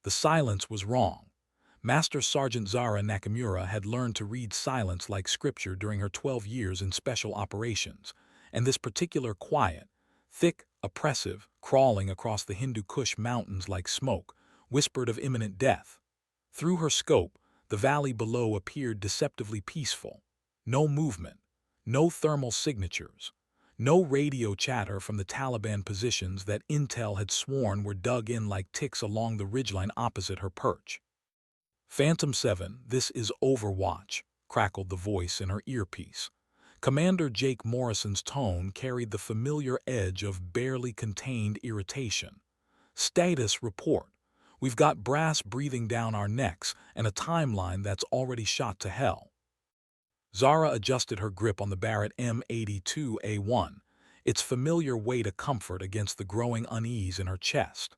The silence was wrong. Master Sergeant Zara Nakamura had learned to read silence like scripture during her 12 years in special operations, and this particular quiet, thick, oppressive, crawling across the Hindu Kush mountains like smoke, whispered of imminent death. Through her scope, the valley below appeared deceptively peaceful. No movement, no thermal signatures, no radio chatter from the Taliban positions that Intel had sworn were dug in like ticks along the ridgeline opposite her perch. Phantom 7, this is Overwatch, crackled the voice in her earpiece. Commander Jake Morrison's tone carried the familiar edge of barely contained irritation. Status report. We've got brass breathing down our necks and a timeline that's already shot to hell. Zara adjusted her grip on the Barrett M82A1, its familiar weight a comfort against the growing unease in her chest.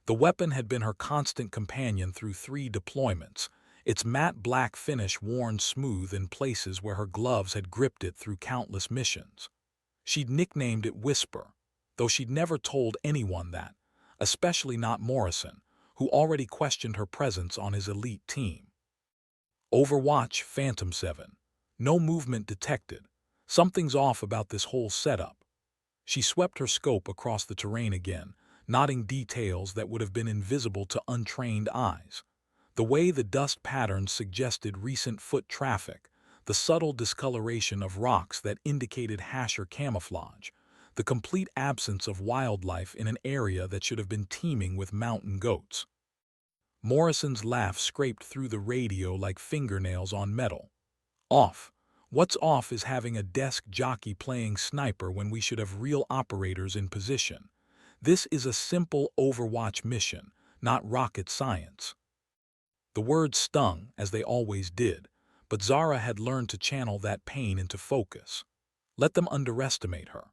The weapon had been her constant companion through 3 deployments, its matte black finish worn smooth in places where her gloves had gripped it through countless missions. She'd nicknamed it Whisper, though she'd never told anyone that, especially not Morrison, who already questioned her presence on his elite team. Overwatch Phantom 7. No movement detected. Something's off about this whole setup. She swept her scope across the terrain again, noting details that would have been invisible to untrained eyes. The way the dust patterns suggested recent foot traffic, the subtle discoloration of rocks that indicated hasher camouflage, the complete absence of wildlife in an area that should have been teeming with mountain goats. Morrison's laugh scraped through the radio like fingernails on metal. Off. What's off is having a desk jockey playing sniper when we should have real operators in position. This is a simple Overwatch mission, not rocket science. The words stung, as they always did, but Zara had learned to channel that pain into focus. Let them underestimate her.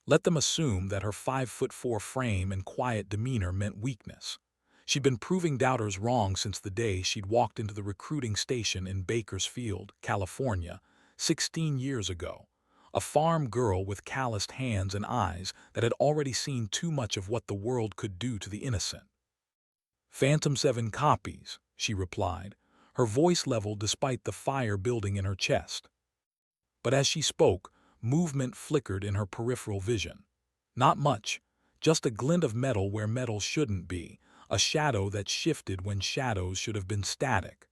Let them assume that her 5'4" frame and quiet demeanor meant weakness. She'd been proving doubters wrong since the day she'd walked into the recruiting station in Bakersfield, California, 16 years ago. A farm girl with calloused hands and eyes that had already seen too much of what the world could do to the innocent. Phantom 7 copies, she replied, her voice level despite the fire building in her chest. But as she spoke, movement flickered in her peripheral vision. Not much, just a glint of metal where metal shouldn't be, a shadow that shifted when shadows should have been static.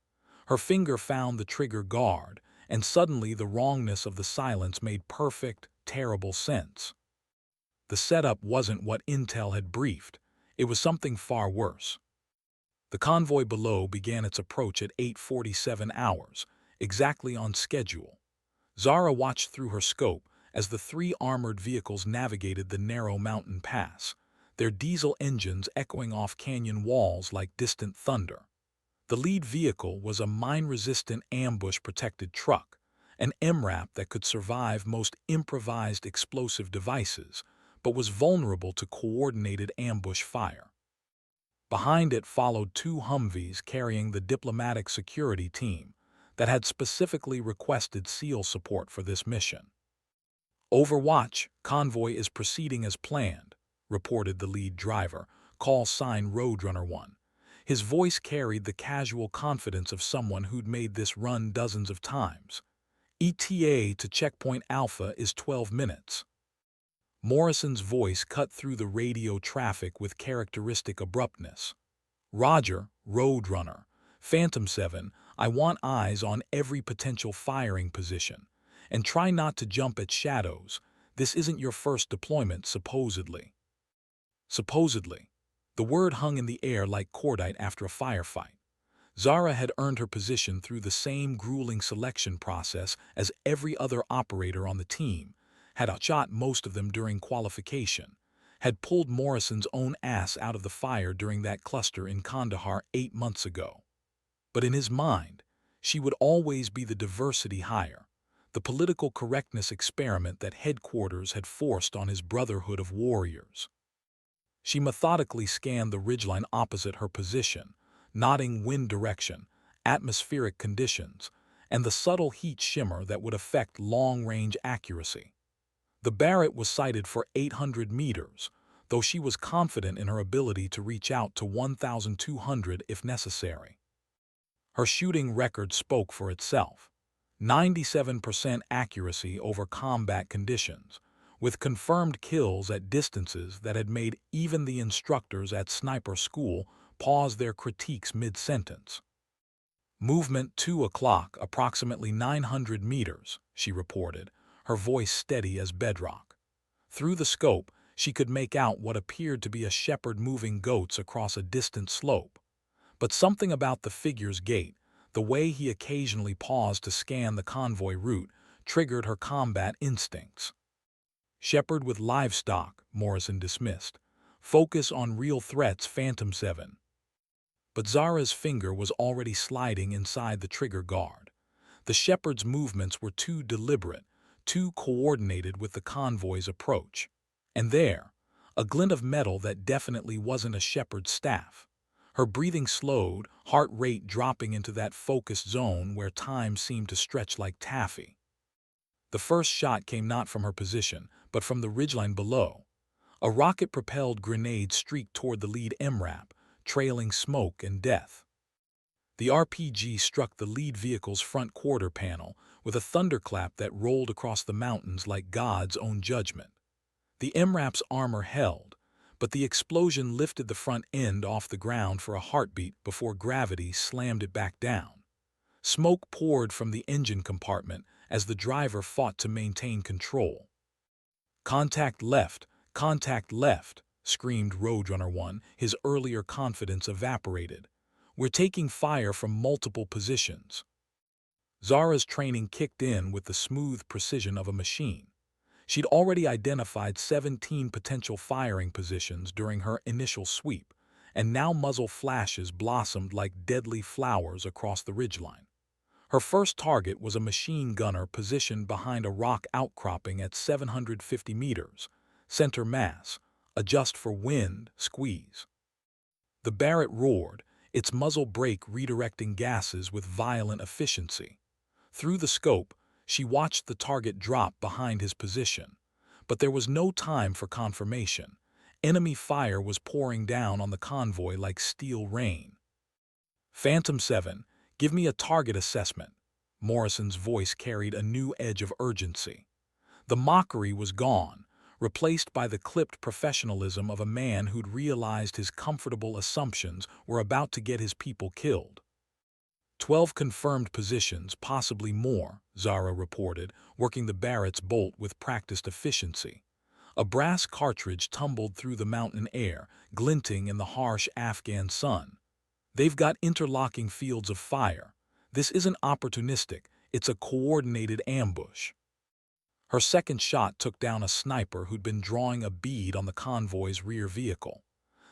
Her finger found the trigger guard, and suddenly the wrongness of the silence made perfect, terrible sense. The setup wasn't what Intel had briefed. It was something far worse. The convoy below began its approach at 8:47 hours, exactly on schedule. Zara watched through her scope as the 3 armored vehicles navigated the narrow mountain pass, their diesel engines echoing off canyon walls like distant thunder. The lead vehicle was a mine-resistant ambush-protected truck, an MRAP that could survive most improvised explosive devices, but was vulnerable to coordinated ambush fire. Behind it followed 2 Humvees carrying the diplomatic security team that had specifically requested SEAL support for this mission. Overwatch, convoy is proceeding as planned, reported the lead driver, call sign Roadrunner 1. His voice carried the casual confidence of someone who'd made this run dozens of times. ETA to checkpoint Alpha is 12 minutes. Morrison's voice cut through the radio traffic with characteristic abruptness. Roger, Roadrunner. Phantom 7, I want eyes on every potential firing position. And try not to jump at shadows. This isn't your first deployment, supposedly. Supposedly. The word hung in the air like cordite after a firefight. Zara had earned her position through the same grueling selection process as every other operator on the team, had outshot most of them during qualification, had pulled Morrison's own ass out of the fire during that cluster in Kandahar 8 months ago. But in his mind, she would always be the diversity hire, the political correctness experiment that headquarters had forced on his brotherhood of warriors. She methodically scanned the ridgeline opposite her position, noting wind direction, atmospheric conditions, and the subtle heat shimmer that would affect long-range accuracy. The Barrett was sighted for 800 meters, though she was confident in her ability to reach out to 1,200 if necessary. Her shooting record spoke for itself. 97% accuracy over combat conditions, with confirmed kills at distances that had made even the instructors at sniper school pause their critiques mid-sentence. Movement 2 o'clock, approximately 900 meters, she reported, her voice steady as bedrock. Through the scope, she could make out what appeared to be a shepherd moving goats across a distant slope. But something about the figure's gait, the way he occasionally paused to scan the convoy route, triggered her combat instincts. Shepherd with livestock, Morrison dismissed. Focus on real threats, Phantom 7. But Zara's finger was already sliding inside the trigger guard. The shepherd's movements were too deliberate, too coordinated with the convoy's approach. And there, a glint of metal that definitely wasn't a shepherd's staff. Her breathing slowed, heart rate dropping into that focused zone where time seemed to stretch like taffy. The first shot came not from her position, but from the ridgeline below. A rocket-propelled grenade streaked toward the lead MRAP, trailing smoke and death. The RPG struck the lead vehicle's front quarter panel with a thunderclap that rolled across the mountains like God's own judgment. The MRAP's armor held, but the explosion lifted the front end off the ground for a heartbeat before gravity slammed it back down. Smoke poured from the engine compartment as the driver fought to maintain control. Contact left, screamed Roadrunner 1, his earlier confidence evaporated. We're taking fire from multiple positions. Zara's training kicked in with the smooth precision of a machine. She'd already identified 17 potential firing positions during her initial sweep, and now muzzle flashes blossomed like deadly flowers across the ridgeline. Her first target was a machine gunner positioned behind a rock outcropping at 750 meters, center mass, adjust for wind, squeeze. The Barrett roared, its muzzle brake redirecting gases with violent efficiency. Through the scope, she watched the target drop behind his position. But there was no time for confirmation. Enemy fire was pouring down on the convoy like steel rain. Phantom 7, give me a target assessment. Morrison's voice carried a new edge of urgency. The mockery was gone, replaced by the clipped professionalism of a man who'd realized his comfortable assumptions were about to get his people killed. 12 confirmed positions, possibly more, Zara reported, working the Barrett's bolt with practiced efficiency. A brass cartridge tumbled through the mountain air, glinting in the harsh Afghan sun. They've got interlocking fields of fire. This isn't opportunistic, it's a coordinated ambush. Her second shot took down a sniper who'd been drawing a bead on the convoy's rear vehicle.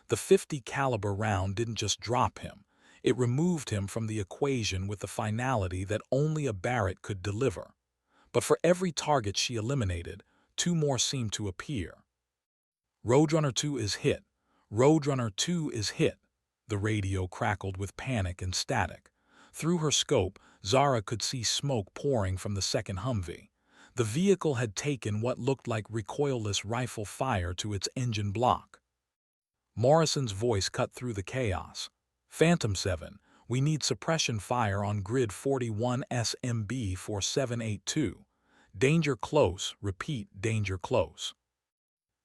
The .50 caliber round didn't just drop him. It removed him from the equation with the finality that only a Barrett could deliver. But for every target she eliminated, 2 more seemed to appear. Roadrunner 2 is hit. Roadrunner 2 is hit. The radio crackled with panic and static. Through her scope, Zara could see smoke pouring from the second Humvee. The vehicle had taken what looked like recoilless rifle fire to its engine block. Morrison's voice cut through the chaos. Phantom 7, we need suppression fire on grid 41 SMB 4782. Danger close, repeat, danger close.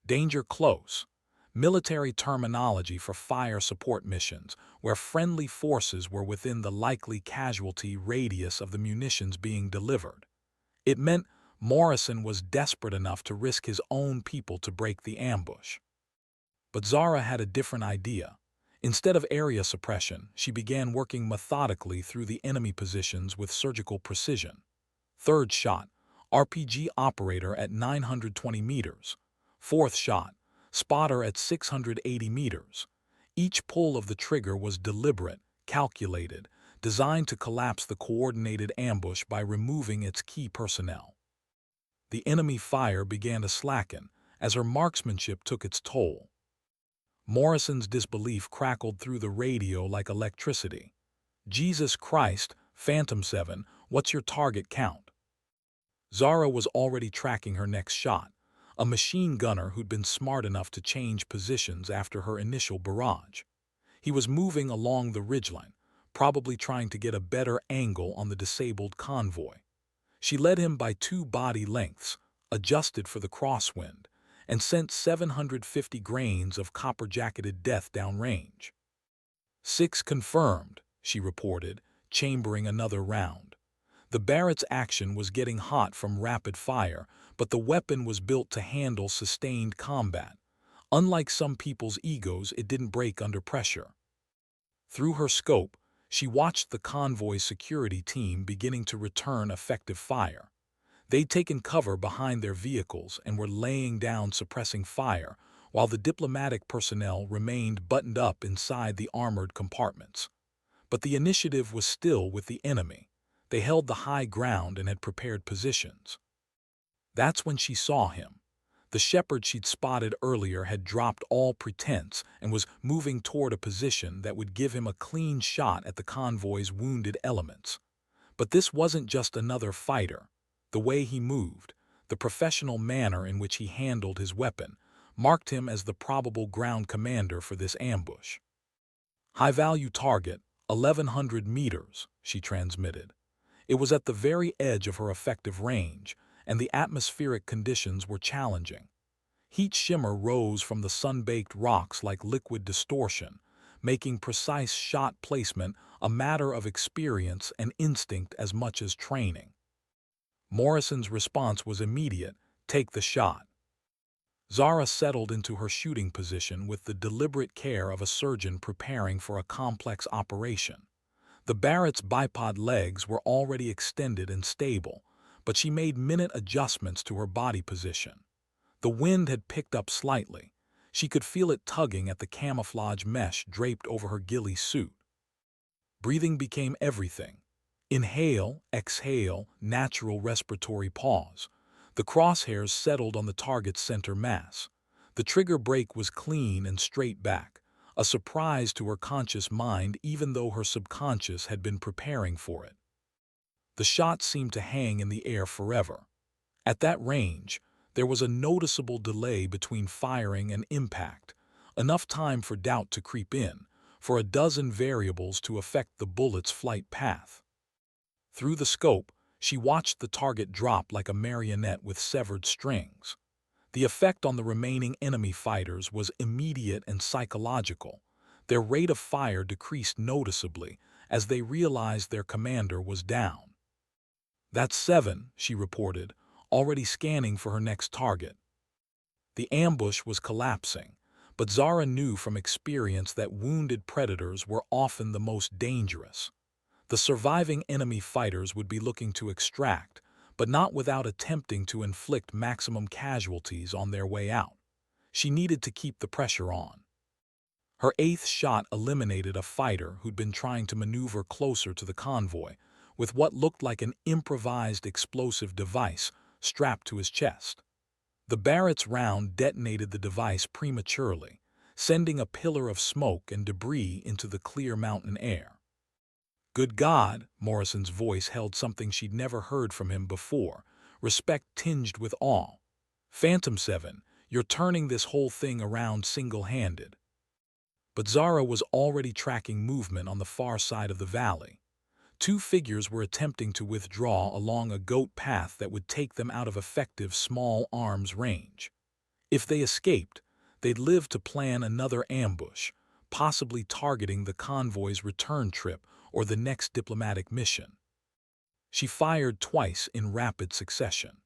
Danger close. Military terminology for fire support missions, where friendly forces were within the likely casualty radius of the munitions being delivered. It meant Morrison was desperate enough to risk his own people to break the ambush. But Zara had a different idea. Instead of area suppression, she began working methodically through the enemy positions with surgical precision. Third shot, RPG operator at 920 meters. Fourth shot, spotter at 680 meters. Each pull of the trigger was deliberate, calculated, designed to collapse the coordinated ambush by removing its key personnel. The enemy fire began to slacken as her marksmanship took its toll. Morrison's disbelief crackled through the radio like electricity. Jesus Christ, Phantom 7, what's your target count? Zara was already tracking her next shot. a machine gunner who'd been smart enough to change positions after her initial barrage. He was moving along the ridgeline, probably trying to get a better angle on the disabled convoy. She led him by 2 body lengths, adjusted for the crosswind, and sent 750 grains of copper-jacketed death downrange. 6 confirmed, she reported, chambering another round. The Barrett's action was getting hot from rapid fire, but the weapon was built to handle sustained combat. Unlike some people's egos, it didn't break under pressure. Through her scope, she watched the convoy's security team beginning to return effective fire. They'd taken cover behind their vehicles and were laying down suppressing fire, while the diplomatic personnel remained buttoned up inside the armored compartments. But the initiative was still with the enemy. They held the high ground and had prepared positions. That's when she saw him. The shepherd she'd spotted earlier had dropped all pretense and was moving toward a position that would give him a clean shot at the convoy's wounded elements. But this wasn't just another fighter. The way he moved, the professional manner in which he handled his weapon, marked him as the probable ground commander for this ambush. High-value target, 1,100 meters, she transmitted. It was at the very edge of her effective range, and the atmospheric conditions were challenging. Heat shimmer rose from the sun-baked rocks like liquid distortion, making precise shot placement a matter of experience and instinct as much as training. Morrison's response was immediate: take the shot. Zara settled into her shooting position with the deliberate care of a surgeon preparing for a complex operation. The Barrett's bipod legs were already extended and stable, but she made minute adjustments to her body position. The wind had picked up slightly. She could feel it tugging at the camouflage mesh draped over her ghillie suit. Breathing became everything. Inhale, exhale, natural respiratory pause. The crosshairs settled on the target's center mass. The trigger brake was clean and straight back, a surprise to her conscious mind even though her subconscious had been preparing for it. The shot seemed to hang in the air forever. At that range, there was a noticeable delay between firing and impact, enough time for doubt to creep in, for a dozen variables to affect the bullet's flight path. Through the scope, she watched the target drop like a marionette with severed strings. The effect on the remaining enemy fighters was immediate and psychological. Their rate of fire decreased noticeably as they realized their commander was down. "That's 7," she reported, already scanning for her next target. The ambush was collapsing, but Zara knew from experience that wounded predators were often the most dangerous. The surviving enemy fighters would be looking to extract, but not without attempting to inflict maximum casualties on their way out. She needed to keep the pressure on. Her 8th shot eliminated a fighter who'd been trying to maneuver closer to the convoy, with what looked like an improvised explosive device strapped to his chest. The Barrett's round detonated the device prematurely, sending a pillar of smoke and debris into the clear mountain air. "Good God," Morrison's voice held something she'd never heard from him before, respect tinged with awe. "Phantom 7, you're turning this whole thing around single-handed." But Zara was already tracking movement on the far side of the valley. 2 figures were attempting to withdraw along a goat path that would take them out of effective small arms range. If they escaped, they'd live to plan another ambush, possibly targeting the convoy's return trip or the next diplomatic mission. She fired twice in rapid succession.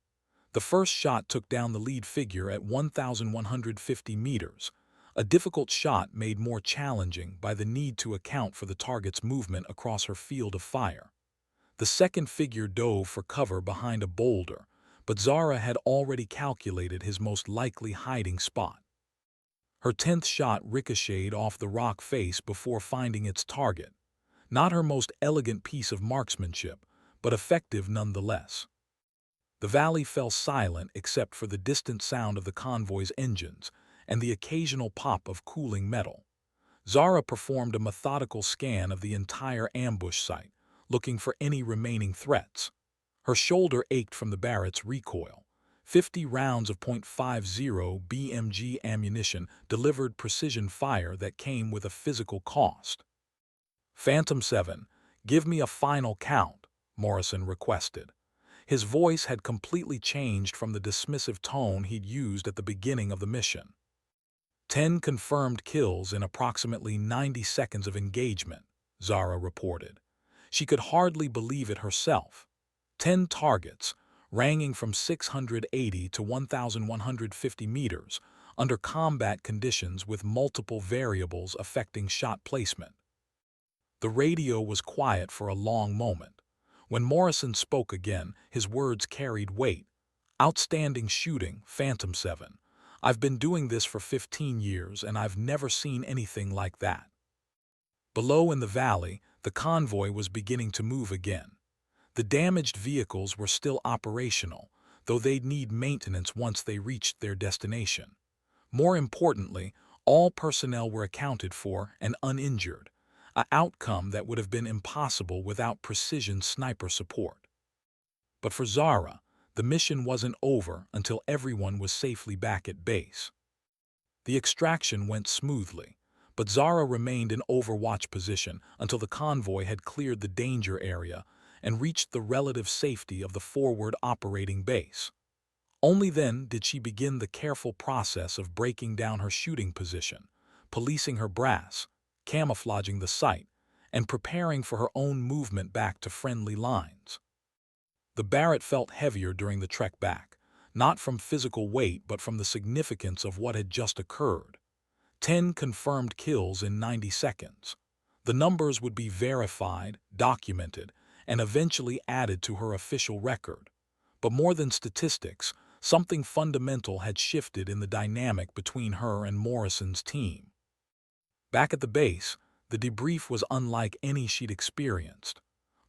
The first shot took down the lead figure at 1,150 meters, a difficult shot made more challenging by the need to account for the target's movement across her field of fire. The second figure dove for cover behind a boulder, but Zara had already calculated his most likely hiding spot. Her 10th shot ricocheted off the rock face before finding its target. Not her most elegant piece of marksmanship, but effective nonetheless. The valley fell silent except for the distant sound of the convoy's engines and the occasional pop of cooling metal. Zara performed a methodical scan of the entire ambush site, looking for any remaining threats. Her shoulder ached from the Barrett's recoil. 50 rounds of .50 BMG ammunition delivered precision fire that came with a physical cost. "Phantom 7, give me a final count," Morrison requested. His voice had completely changed from the dismissive tone he'd used at the beginning of the mission. 10 confirmed kills in approximately 90 seconds of engagement, Zara reported. She could hardly believe it herself. 10 targets, ranging from 680 to 1,150 meters, under combat conditions with multiple variables affecting shot placement. The radio was quiet for a long moment. When Morrison spoke again, his words carried weight. "Outstanding shooting, Phantom 7. I've been doing this for 15 years and I've never seen anything like that." Below in the valley, the convoy was beginning to move again. The damaged vehicles were still operational, though they'd need maintenance once they reached their destination. More importantly, all personnel were accounted for and uninjured, an outcome that would have been impossible without precision sniper support. But for Zara, the mission wasn't over until everyone was safely back at base. The extraction went smoothly, but Zara remained in overwatch position until the convoy had cleared the danger area and reached the relative safety of the forward operating base. Only then did she begin the careful process of breaking down her shooting position, policing her brass, camouflaging the site, and preparing for her own movement back to friendly lines. The Barrett felt heavier during the trek back, not from physical weight but from the significance of what had just occurred. 10 confirmed kills in 90 seconds. The numbers would be verified, documented, and eventually added to her official record. But more than statistics, something fundamental had shifted in the dynamic between her and Morrison's team. Back at the base, the debrief was unlike any she'd experienced.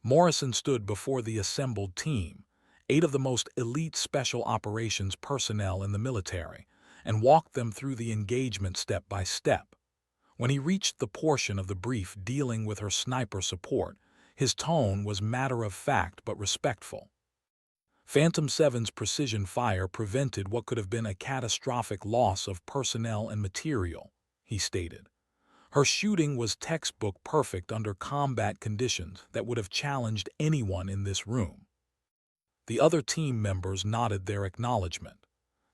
Morrison stood before the assembled team, 8 of the most elite special operations personnel in the military, and walked them through the engagement step by step. When he reached the portion of the brief dealing with her sniper support, his tone was matter-of-fact but respectful. Phantom 7's precision fire prevented what could have been a catastrophic loss of personnel and material, he stated. Her shooting was textbook perfect under combat conditions that would have challenged anyone in this room. The other team members nodded their acknowledgement.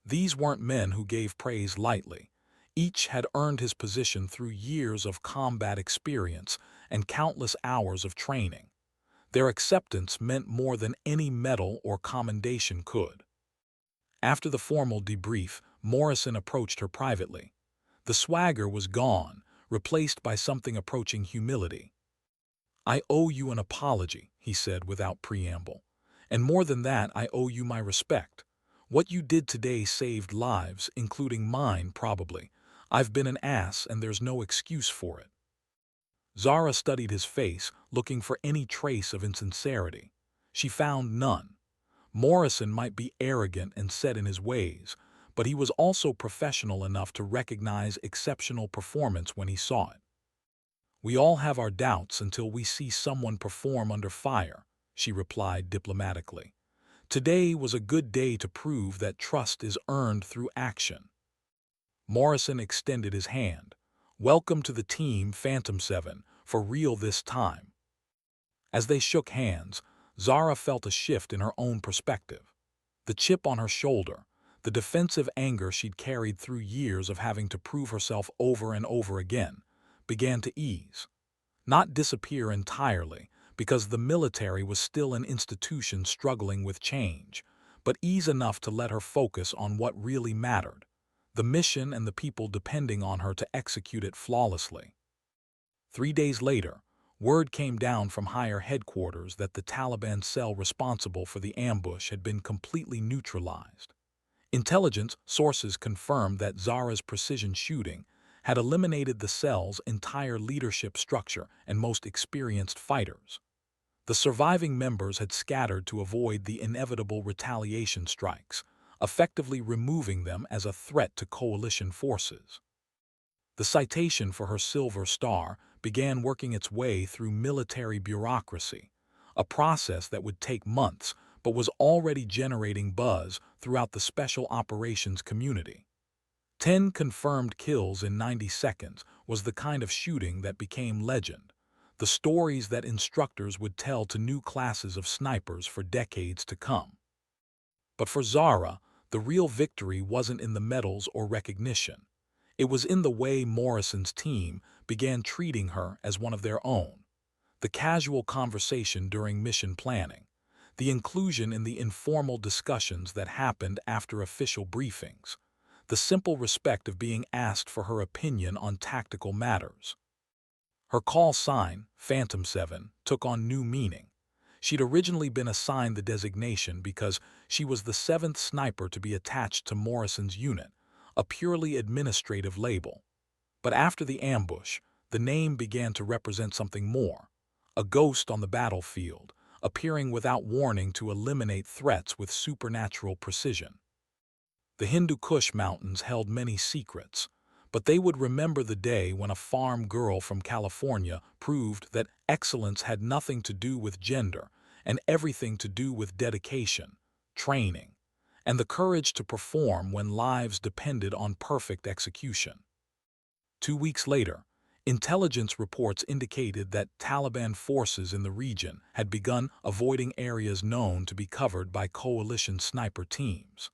These weren't men who gave praise lightly. Each had earned his position through years of combat experience and countless hours of training. Their acceptance meant more than any medal or commendation could. After the formal debrief, Morrison approached her privately. The swagger was gone, replaced by something approaching humility. "I owe you an apology," he said without preamble. "And more than that, I owe you my respect. What you did today saved lives, including mine, probably. I've been an ass and there's no excuse for it." Zara studied his face, looking for any trace of insincerity. She found none. Morrison might be arrogant and set in his ways, but he was also professional enough to recognize exceptional performance when he saw it. "We all have our doubts until we see someone perform under fire," she replied diplomatically. "Today was a good day to prove that trust is earned through action." Morrison extended his hand. "Welcome to the team, Phantom 7, for real this time." As they shook hands, Zara felt a shift in her own perspective. The chip on her shoulder, the defensive anger she'd carried through years of having to prove herself over and over again, began to ease. Not disappear entirely, because the military was still an institution struggling with change, but ease enough to let her focus on what really mattered: the mission and the people depending on her to execute it flawlessly. 3 days later, word came down from higher headquarters that the Taliban cell responsible for the ambush had been completely neutralized. Intelligence sources confirmed that Zara's precision shooting had eliminated the cell's entire leadership structure and most experienced fighters. The surviving members had scattered to avoid the inevitable retaliation strikes, effectively removing them as a threat to coalition forces. The citation for her Silver Star began working its way through military bureaucracy, a process that would take months but was already generating buzz throughout the special operations community. 10 confirmed kills in 90 seconds was the kind of shooting that became legend, the stories that instructors would tell to new classes of snipers for decades to come. But for Zara, the real victory wasn't in the medals or recognition. It was in the way Morrison's team began treating her as one of their own. The casual conversation during mission planning, the inclusion in the informal discussions that happened after official briefings, the simple respect of being asked for her opinion on tactical matters. Her call sign, Phantom 7, took on new meaning. She'd originally been assigned the designation because she was the seventh sniper to be attached to Morrison's unit, a purely administrative label. But after the ambush, the name began to represent something more, a ghost on the battlefield, appearing without warning to eliminate threats with supernatural precision. The Hindu Kush Mountains held many secrets, but they would remember the day when a farm girl from California proved that excellence had nothing to do with gender and everything to do with dedication, training, and the courage to perform when lives depended on perfect execution. 2 weeks later, intelligence reports indicated that Taliban forces in the region had begun avoiding areas known to be covered by coalition sniper teams.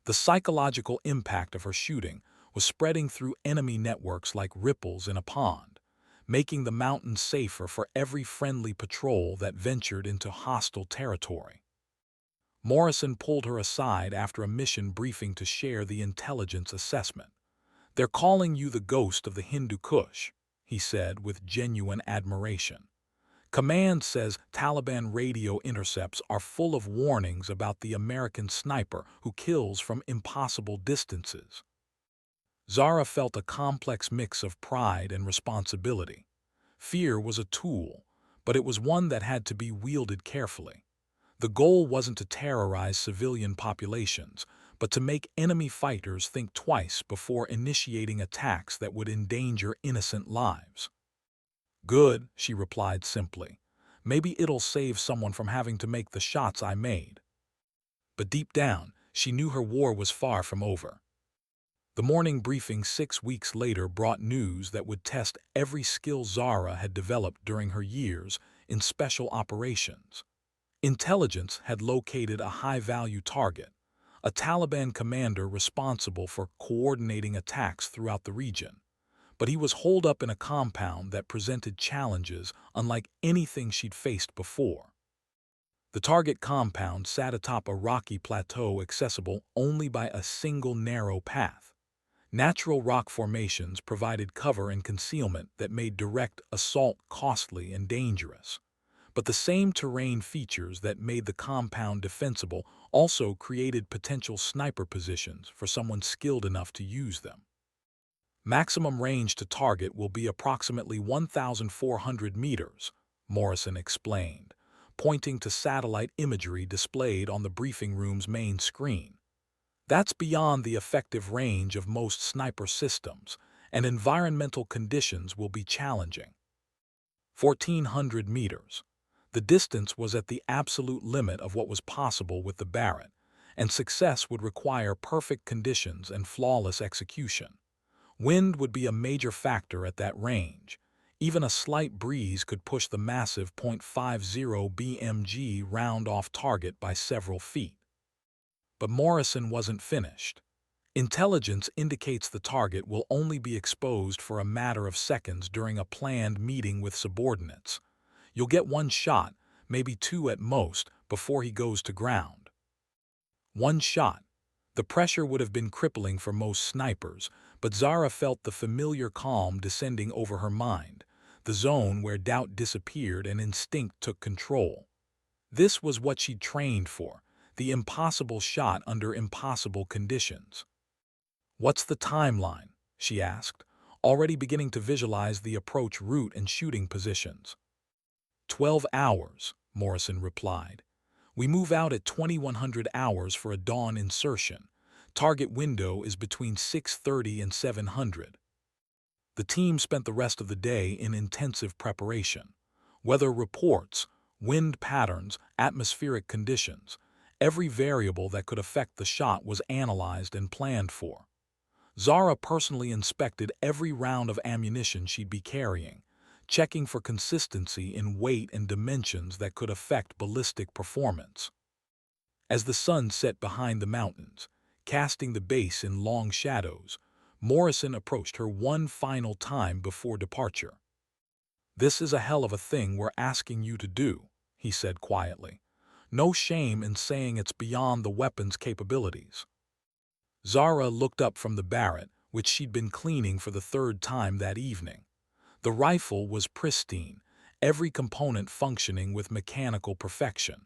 The psychological impact of her shooting was spreading through enemy networks like ripples in a pond, making the mountains safer for every friendly patrol that ventured into hostile territory. Morrison pulled her aside after a mission briefing to share the intelligence assessment. "They're calling you the ghost of the Hindu Kush," he said with genuine admiration. "Command says Taliban radio intercepts are full of warnings about the American sniper who kills from impossible distances." Zara felt a complex mix of pride and responsibility. Fear was a tool, but it was one that had to be wielded carefully. The goal wasn't to terrorize civilian populations, but to make enemy fighters think twice before initiating attacks that would endanger innocent lives. "Good," she replied simply. "Maybe it'll save someone from having to make the shots I made." But deep down, she knew her war was far from over. The morning briefing 6 weeks later brought news that would test every skill Zara had developed during her years in special operations. Intelligence had located a high-value target, a Taliban commander responsible for coordinating attacks throughout the region. But he was holed up in a compound that presented challenges unlike anything she'd faced before. The target compound sat atop a rocky plateau accessible only by a single narrow path. Natural rock formations provided cover and concealment that made direct assault costly and dangerous. But the same terrain features that made the compound defensible also created potential sniper positions for someone skilled enough to use them. "Maximum range to target will be approximately 1,400 meters, Morrison explained, pointing to satellite imagery displayed on the briefing room's main screen. "That's beyond the effective range of most sniper systems, and environmental conditions will be challenging." 1,400 meters. The distance was at the absolute limit of what was possible with the Barrett, and success would require perfect conditions and flawless execution. Wind would be a major factor at that range. Even a slight breeze could push the massive .50 BMG round off target by several feet. But Morrison wasn't finished. Intelligence indicates the target will only be exposed for a matter of seconds during a planned meeting with subordinates. You'll get one shot, maybe two at most, before he goes to ground. One shot. The pressure would have been crippling for most snipers, but Zara felt the familiar calm descending over her mind, the zone where doubt disappeared and instinct took control. This was what she'd trained for, the impossible shot under impossible conditions. "What's the timeline?" she asked, already beginning to visualize the approach route and shooting positions. 12 hours, Morrison replied. "We move out at 2100 hours for a dawn insertion. Target window is between 6:30 and 700. The team spent the rest of the day in intensive preparation. Weather reports, wind patterns, atmospheric conditions. Every variable that could affect the shot was analyzed and planned for. Zara personally inspected every round of ammunition she'd be carrying, checking for consistency in weight and dimensions that could affect ballistic performance. As the sun set behind the mountains, casting the base in long shadows, Morrison approached her one final time before departure. "This is a hell of a thing we're asking you to do," he said quietly. "No shame in saying it's beyond the weapon's capabilities." Zara looked up from the Barrett, which she'd been cleaning for the third time that evening. The rifle was pristine, every component functioning with mechanical perfection.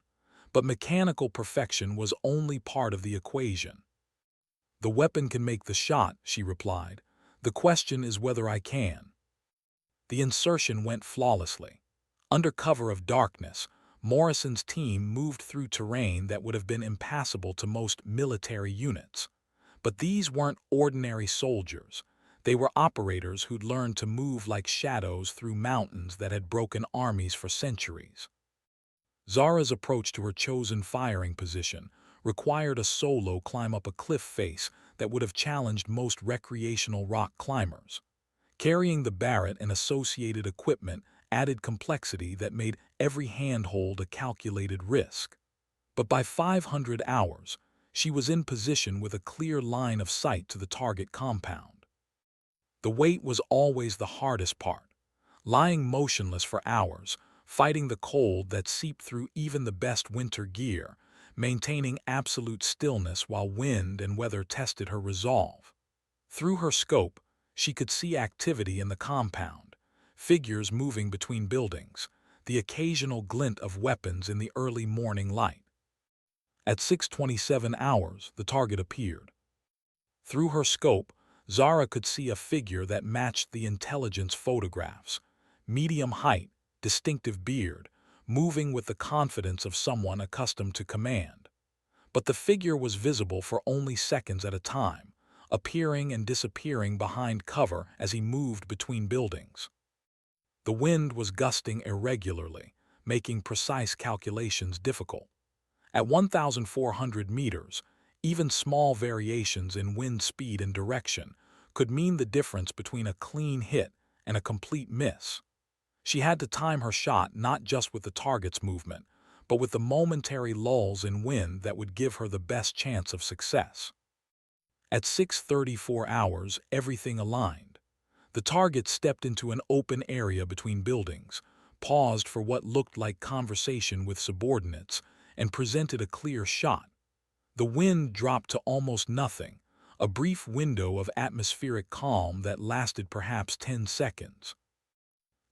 But mechanical perfection was only part of the equation. "The weapon can make the shot," she replied. "The question is whether I can." The insertion went flawlessly. Under cover of darkness, Morrison's team moved through terrain that would have been impassable to most military units. But these weren't ordinary soldiers. They were operators who'd learned to move like shadows through mountains that had broken armies for centuries. Zara's approach to her chosen firing position required a solo climb up a cliff face that would have challenged most recreational rock climbers. Carrying the Barrett and associated equipment added complexity that made every handhold a calculated risk. But by 500 hours, she was in position with a clear line of sight to the target compound. The wait was always the hardest part. Lying motionless for hours, fighting the cold that seeped through even the best winter gear, maintaining absolute stillness while wind and weather tested her resolve. Through her scope, she could see activity in the compound, figures moving between buildings, the occasional glint of weapons in the early morning light. At 6:27 hours, the target appeared. Through her scope, Zara could see a figure that matched the intelligence photographs: medium height, distinctive beard, moving with the confidence of someone accustomed to command. But the figure was visible for only seconds at a time, appearing and disappearing behind cover as he moved between buildings. The wind was gusting irregularly, making precise calculations difficult. At 1,400 meters, even small variations in wind speed and direction could mean the difference between a clean hit and a complete miss. She had to time her shot not just with the target's movement, but with the momentary lulls in wind that would give her the best chance of success. At 6:34 hours, everything aligned. The target stepped into an open area between buildings, paused for what looked like conversation with subordinates, and presented a clear shot. The wind dropped to almost nothing, a brief window of atmospheric calm that lasted perhaps 10 seconds.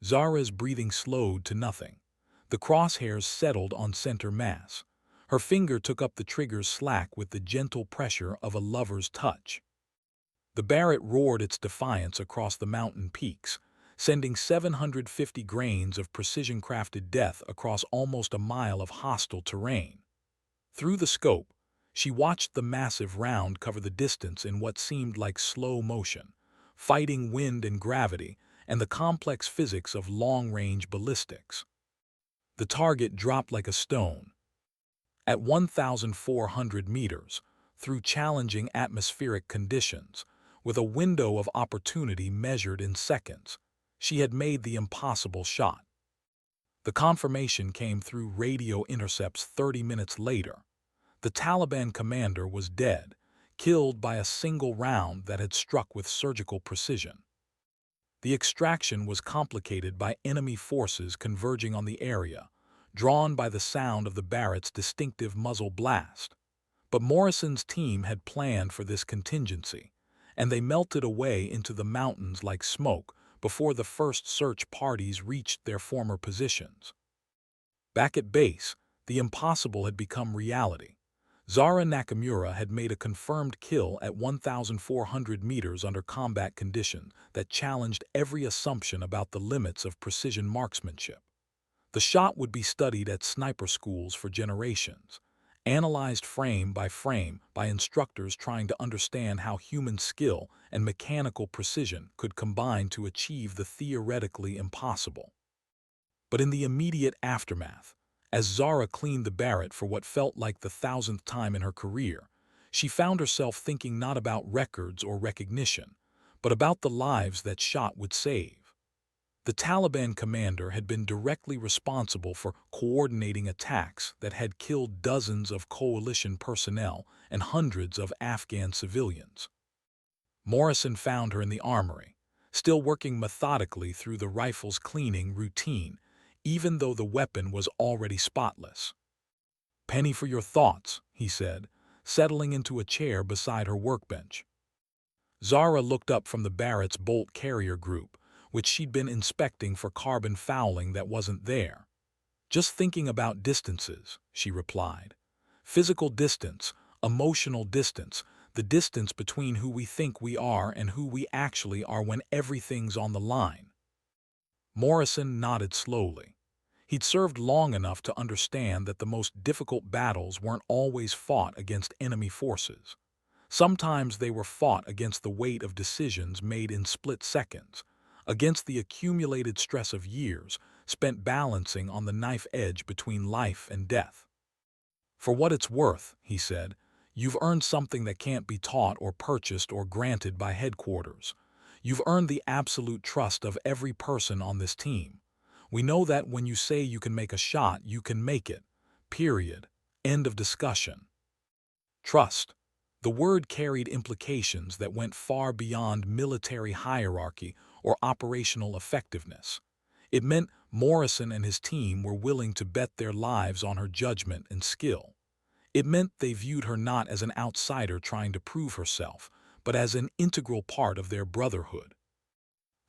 Zara's breathing slowed to nothing. The crosshairs settled on center mass. Her finger took up the trigger's slack with the gentle pressure of a lover's touch. The Barrett roared its defiance across the mountain peaks, sending 750 grains of precision-crafted death across almost a mile of hostile terrain. Through the scope, she watched the massive round cover the distance in what seemed like slow motion, fighting wind and gravity and the complex physics of long-range ballistics. The target dropped like a stone. At 1,400 meters, through challenging atmospheric conditions, with a window of opportunity measured in seconds, she had made the impossible shot. The confirmation came through radio intercepts 30 minutes later. The Taliban commander was dead, killed by a single round that had struck with surgical precision. The extraction was complicated by enemy forces converging on the area, drawn by the sound of the Barrett's distinctive muzzle blast. But Morrison's team had planned for this contingency, and they melted away into the mountains like smoke before the first search parties reached their former positions. Back at base, the impossible had become reality. Zara Nakamura had made a confirmed kill at 1,400 meters under combat conditions that challenged every assumption about the limits of precision marksmanship. The shot would be studied at sniper schools for generations, analyzed frame by instructors trying to understand how human skill and mechanical precision could combine to achieve the theoretically impossible. But in the immediate aftermath, As Zara cleaned the Barrett for what felt like the thousandth time in her career, she found herself thinking not about records or recognition, but about the lives that shot would save. The Taliban commander had been directly responsible for coordinating attacks that had killed dozens of coalition personnel and hundreds of Afghan civilians. Morrison found her in the armory, still working methodically through the rifle's cleaning routine, even though the weapon was already spotless. "Penny for your thoughts," he said, settling into a chair beside her workbench. Zara looked up from the Barrett's bolt carrier group, which she'd been inspecting for carbon fouling that wasn't there. "Just thinking about distances," she replied. "Physical distance, emotional distance, the distance between who we think we are and who we actually are when everything's on the line." Morrison nodded slowly. He'd served long enough to understand that the most difficult battles weren't always fought against enemy forces. Sometimes they were fought against the weight of decisions made in split seconds, against the accumulated stress of years spent balancing on the knife edge between life and death. "For what it's worth," he said, "you've earned something that can't be taught or purchased or granted by headquarters. You've earned the absolute trust of every person on this team. We know that when you say you can make a shot, you can make it. Period. End of discussion." Trust. The word carried implications that went far beyond military hierarchy or operational effectiveness. It meant Morrison and his team were willing to bet their lives on her judgment and skill. It meant they viewed her not as an outsider trying to prove herself, but as an integral part of their brotherhood.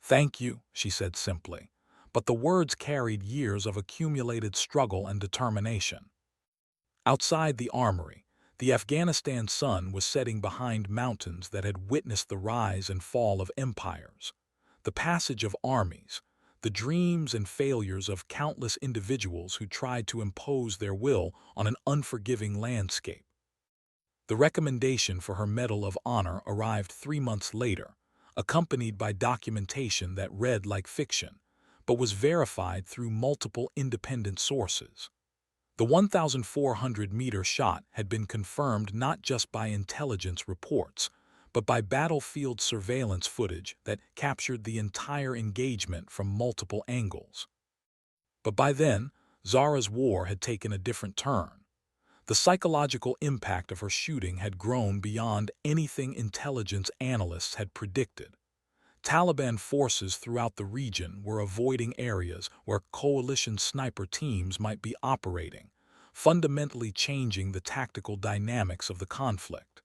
"Thank you," she said simply, but the words carried years of accumulated struggle and determination. Outside the armory, the Afghanistan sun was setting behind mountains that had witnessed the rise and fall of empires, the passage of armies, the dreams and failures of countless individuals who tried to impose their will on an unforgiving landscape. The recommendation for her Medal of Honor arrived 3 months later, accompanied by documentation that read like fiction, but was verified through multiple independent sources. The 1,400-meter shot had been confirmed not just by intelligence reports, but by battlefield surveillance footage that captured the entire engagement from multiple angles. But by then, Zara's war had taken a different turn. The psychological impact of her shooting had grown beyond anything intelligence analysts had predicted. Taliban forces throughout the region were avoiding areas where coalition sniper teams might be operating, fundamentally changing the tactical dynamics of the conflict.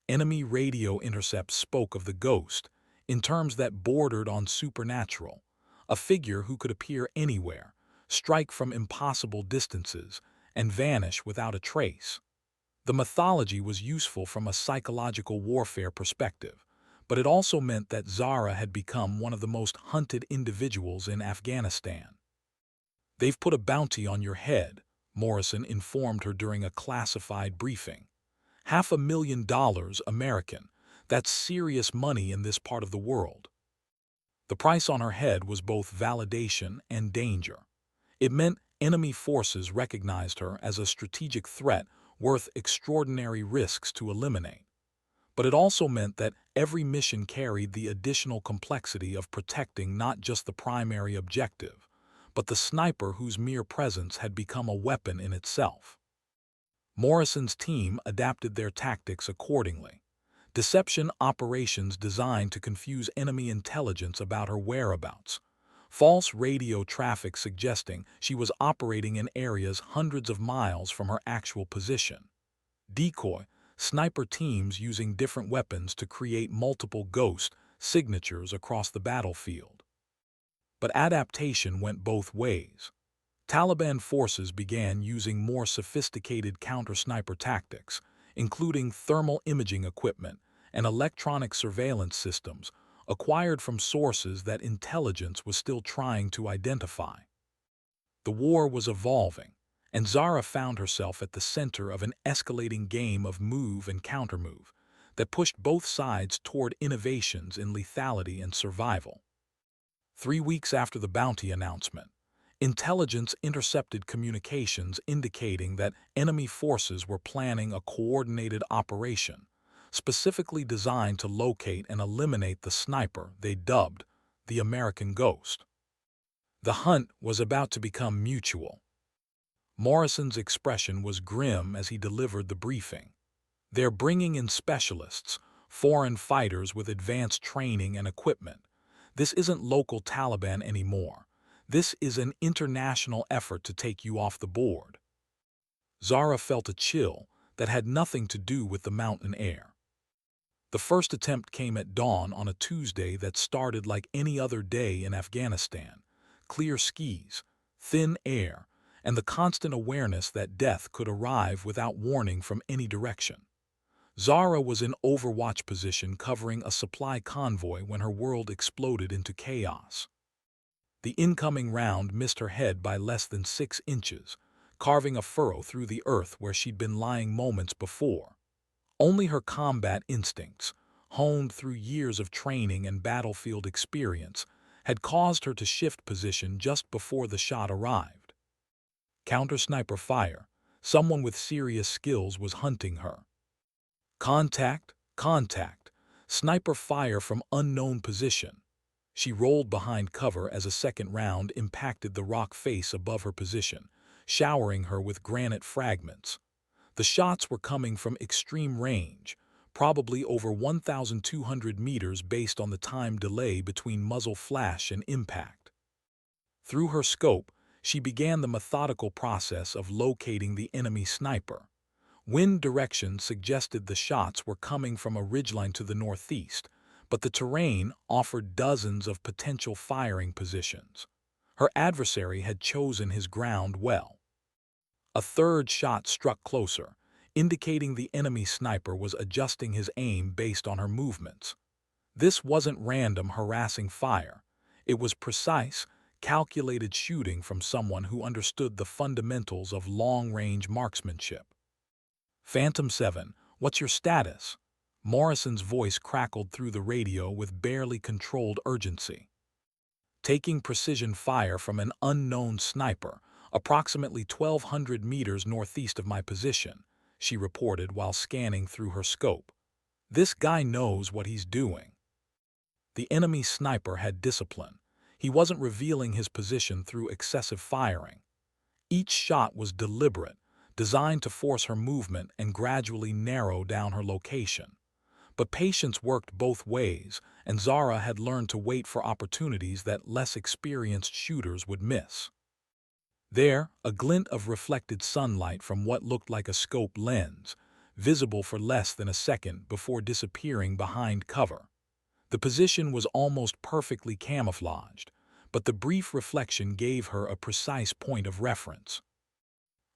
Enemy radio intercepts spoke of the Ghost in terms that bordered on supernatural, a figure who could appear anywhere, strike from impossible distances, and vanish without a trace. The mythology was useful from a psychological warfare perspective, but it also meant that Zara had become one of the most hunted individuals in Afghanistan. "They've put a bounty on your head," Morrison informed her during a classified briefing. $500,000 American. That's serious money in this part of the world. The price on her head was both validation and danger. It meant enemy forces recognized her as a strategic threat worth extraordinary risks to eliminate. But it also meant that every mission carried the additional complexity of protecting not just the primary objective, but the sniper whose mere presence had become a weapon in itself. Morrison's team adapted their tactics accordingly. Deception operations designed to confuse enemy intelligence about her whereabouts. False radio traffic suggesting she was operating in areas hundreds of miles from her actual position. Decoy, sniper teams using different weapons to create multiple ghost signatures across the battlefield. But adaptation went both ways. Taliban forces began using more sophisticated counter-sniper tactics, including thermal imaging equipment and electronic surveillance systems acquired from sources that intelligence was still trying to identify. The war was evolving, and Zara found herself at the center of an escalating game of move and countermove that pushed both sides toward innovations in lethality and survival. 3 weeks after the bounty announcement, Intelligence intercepted communications indicating that enemy forces were planning a coordinated operation, specifically designed to locate and eliminate the sniper they dubbed the American Ghost. The hunt was about to become mutual. Morrison's expression was grim as he delivered the briefing. They're bringing in specialists, foreign fighters with advanced training and equipment. This isn't local Taliban anymore. This is an international effort to take you off the board. Zara felt a chill that had nothing to do with the mountain air. The first attempt came at dawn on a Tuesday that started like any other day in Afghanistan. Clear skies, thin air, and the constant awareness that death could arrive without warning from any direction. Zara was in overwatch position covering a supply convoy when her world exploded into chaos. The incoming round missed her head by less than 6 inches, carving a furrow through the earth where she'd been lying moments before. Only her combat instincts, honed through years of training and battlefield experience, had caused her to shift position just before the shot arrived. Counter-sniper fire. Someone with serious skills was hunting her. Contact, contact. Sniper fire from unknown position. She rolled behind cover as a second round impacted the rock face above her position, showering her with granite fragments. The shots were coming from extreme range, probably over 1,200 meters based on the time delay between muzzle flash and impact. Through her scope, she began the methodical process of locating the enemy sniper. Wind direction suggested the shots were coming from a ridgeline to the northeast, but the terrain offered dozens of potential firing positions. Her adversary had chosen his ground well. A third shot struck closer, indicating the enemy sniper was adjusting his aim based on her movements. This wasn't random harassing fire. It was precise, calculated shooting from someone who understood the fundamentals of long-range marksmanship. Phantom 7, what's your status? Morrison's voice crackled through the radio with barely controlled urgency. Taking precision fire from an unknown sniper, approximately 1,200 meters northeast of my position, she reported while scanning through her scope. This guy knows what he's doing. The enemy sniper had discipline. He wasn't revealing his position through excessive firing. Each shot was deliberate, designed to force her movement and gradually narrow down her location. But patience worked both ways, and Zara had learned to wait for opportunities that less experienced shooters would miss. There, a glint of reflected sunlight from what looked like a scope lens, visible for less than a second before disappearing behind cover. The position was almost perfectly camouflaged, but the brief reflection gave her a precise point of reference.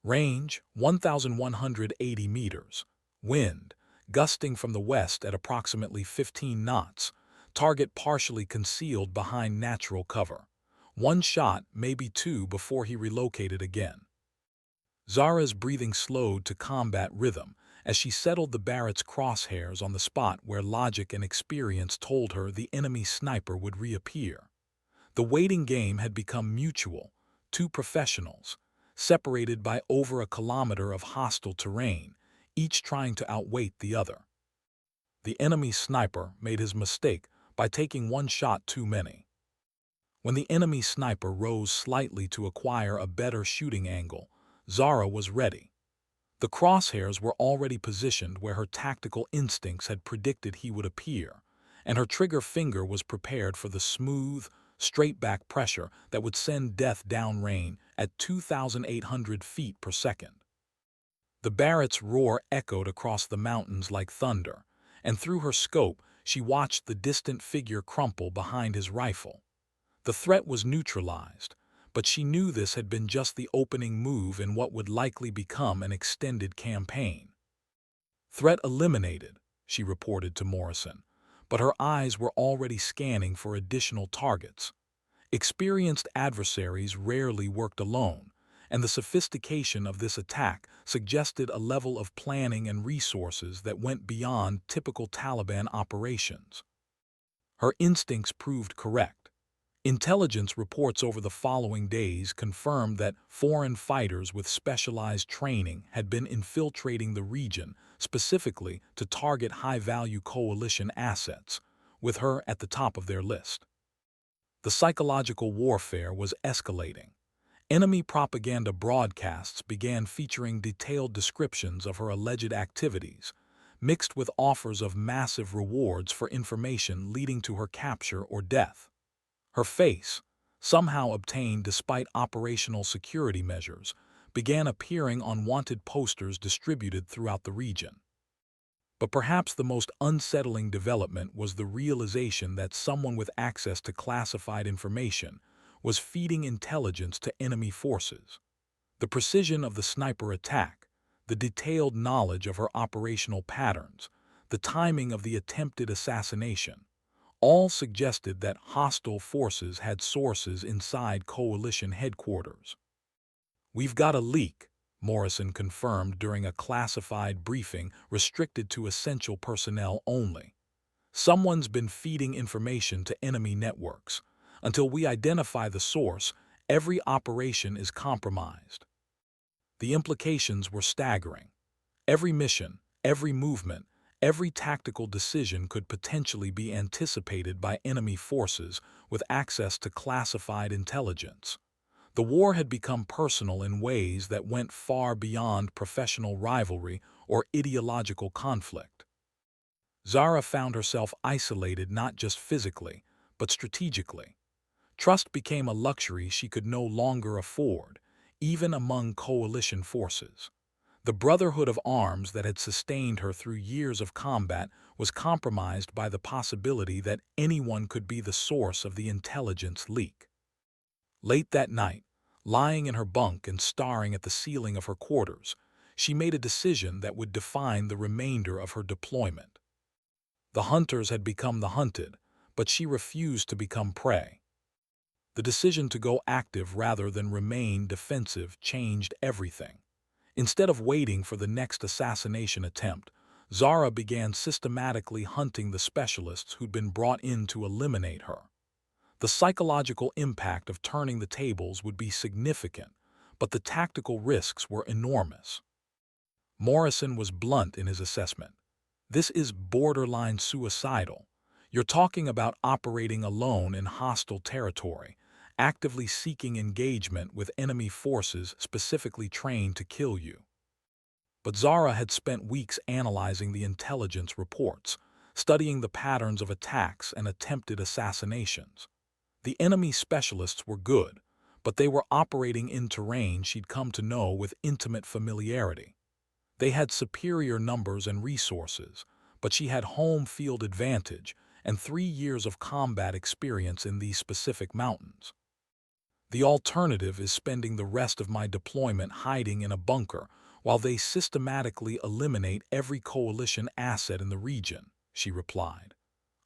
Range, 1,180 meters. Wind, gusting from the west at approximately 15 knots. Target partially concealed behind natural cover. One shot, maybe two, before he relocated again. Zara's breathing slowed to combat rhythm as she settled the Barrett's crosshairs on the spot where logic and experience told her the enemy sniper would reappear. The waiting game had become mutual, two professionals, separated by over a kilometer of hostile terrain, each trying to outweight the other. The enemy sniper made his mistake by taking one shot too many. When the enemy sniper rose slightly to acquire a better shooting angle, Zara was ready. The crosshairs were already positioned where her tactical instincts had predicted he would appear, and her trigger finger was prepared for the smooth, straight-back pressure that would send death downrange at 2,800 feet per second. The Barrett's roar echoed across the mountains like thunder, and through her scope she watched the distant figure crumple behind his rifle. The threat was neutralized, but she knew this had been just the opening move in what would likely become an extended campaign. Threat eliminated, she reported to Morrison, but her eyes were already scanning for additional targets. Experienced adversaries rarely worked alone, and the sophistication of this attack suggested a level of planning and resources that went beyond typical Taliban operations. Her instincts proved correct. Intelligence reports over the following days confirmed that foreign fighters with specialized training had been infiltrating the region specifically to target high-value coalition assets, with her at the top of their list. The psychological warfare was escalating. Enemy propaganda broadcasts began featuring detailed descriptions of her alleged activities, mixed with offers of massive rewards for information leading to her capture or death. Her face, somehow obtained despite operational security measures, began appearing on wanted posters distributed throughout the region. But perhaps the most unsettling development was the realization that someone with access to classified information was feeding intelligence to enemy forces. The precision of the sniper attack, the detailed knowledge of her operational patterns, the timing of the attempted assassination, all suggested that hostile forces had sources inside coalition headquarters. "We've got a leak," Morrison confirmed during a classified briefing restricted to essential personnel only. "Someone's been feeding information to enemy networks. Until we identify the source, every operation is compromised." The implications were staggering. Every mission, every movement, every tactical decision could potentially be anticipated by enemy forces with access to classified intelligence. The war had become personal in ways that went far beyond professional rivalry or ideological conflict. Zara found herself isolated not just physically, but strategically. Trust became a luxury she could no longer afford, even among coalition forces. The brotherhood of arms that had sustained her through years of combat was compromised by the possibility that anyone could be the source of the intelligence leak. Late that night, lying in her bunk and staring at the ceiling of her quarters, she made a decision that would define the remainder of her deployment. The hunters had become the hunted, but she refused to become prey. The decision to go active rather than remain defensive changed everything. Instead of waiting for the next assassination attempt, Zara began systematically hunting the specialists who'd been brought in to eliminate her. The psychological impact of turning the tables would be significant, but the tactical risks were enormous. Morrison was blunt in his assessment. "This is borderline suicidal. You're talking about operating alone in hostile territory, actively seeking engagement with enemy forces specifically trained to kill you." But Zara had spent weeks analyzing the intelligence reports, studying the patterns of attacks and attempted assassinations. The enemy specialists were good, but they were operating in terrain she'd come to know with intimate familiarity. They had superior numbers and resources, but she had home field advantage and 3 years of combat experience in these specific mountains. "The alternative is spending the rest of my deployment hiding in a bunker while they systematically eliminate every coalition asset in the region," she replied.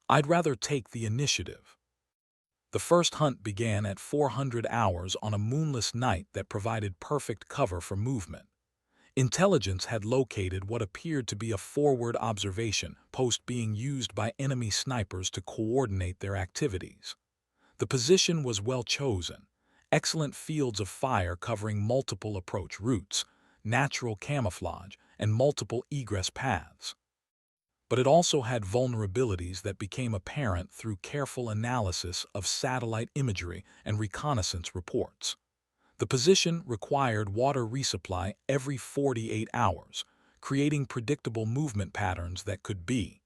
"I'd rather take the initiative." The first hunt began at 400 hours on a moonless night that provided perfect cover for movement. Intelligence had located what appeared to be a forward observation post being used by enemy snipers to coordinate their activities. The position was well chosen. Excellent fields of fire covering multiple approach routes, natural camouflage, and multiple egress paths. But it also had vulnerabilities that became apparent through careful analysis of satellite imagery and reconnaissance reports. The position required water resupply every 48 hours, creating predictable movement patterns that could be